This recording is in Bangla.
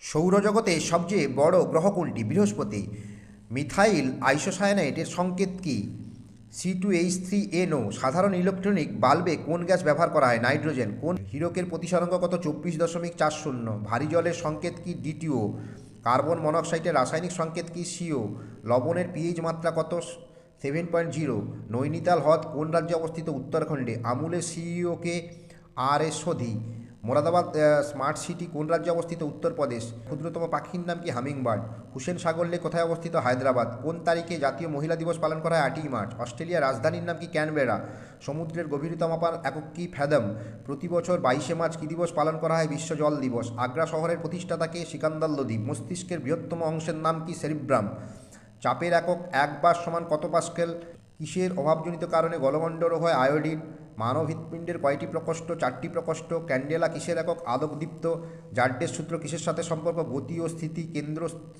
সৌরজগতের সবচেয়ে বড় গ্রহ কোনটি? বৃহস্পতি। মিথাইল আইসোসায়ানাইটের সংকেত কি? C2H3NO। সাধারণ ইলেকট্রনিক বাল্বে কোন গ্যাস ব্যবহার করা হয়? নাইট্রোজেন। কোন হীরকের প্রতিসরাঙ্ক কত? 24.40। ভারী জলের সংকেত কি? D2O। কার্বন মনোক্সাইডের রাসায়নিক সংকেত কি? CO। লবণের পিএইচ মাত্রা কত? 7.0। নৈনিতাল হ্রদ কোন রাজ্যে অবস্থিত? উত্তরাখণ্ডে। আমুলের সিইও কে? RS সোধি। মোরাদাবাদ স্মার্ট সিটি কোন রাজ্যে অবস্থিত? উত্তরপ্রদেশ। ক্ষুদ্রতম পাখির নাম কি? হামিংবার্ড। হুসেন সাগর লেক কোথায় অবস্থিত? হায়দ্রাবাদ। কোন তারিখে জাতীয় মহিলা দিবস পালন করা হয়? 8ই মার্চ। অস্ট্রেলিয়ার রাজধানীর নাম কি? ক্যানবেরা। সমুদ্রের গভীরতা মাপার একক কি? ফ্যাদম। প্রতি বছর 22শে মার্চ কী দিবস পালন করা হয়? বিশ্ব জল দিবস। আগ্রা শহরের প্রতিষ্ঠাতা কে? সিকান্দার লোদি। মস্তিষ্কের বৃহত্তম অংশের নাম কি? সেরিব্রাম। চাপের একক 1 বার সমান কত পাস্কেল? কিসের অভাবজনিত কারণে গলগণ্ড রোগ হয়? আয়োডিন। মানব হৃৎপিণ্ডের কয়টি প্রকোষ্ঠ? 4টি প্রকোষ্ঠ। ক্যান্ডেলা কিসের একক? আলোকদীপ্ত। জার্ডের সূত্র কিসের সাথে সম্পর্ক? গতি ও স্থিতি। কেন্দ্র